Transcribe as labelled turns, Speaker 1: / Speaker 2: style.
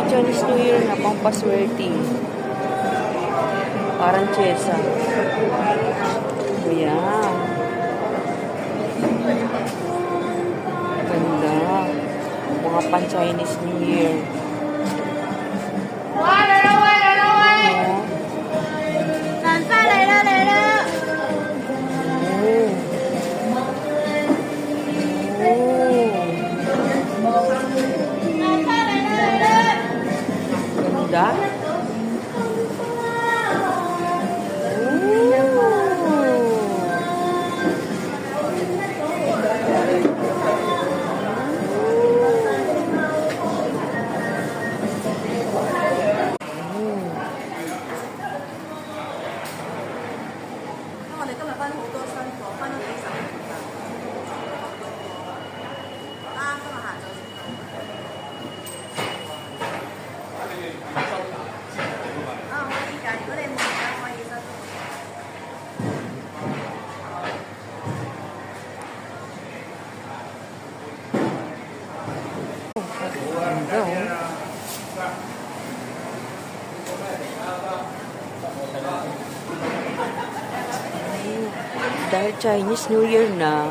Speaker 1: Chinese New Year na pang paswerte. Parang chesa. Ayan. Ganda. Mga pan Chinese New Year. Ganda. Dahil Chinese New Year na.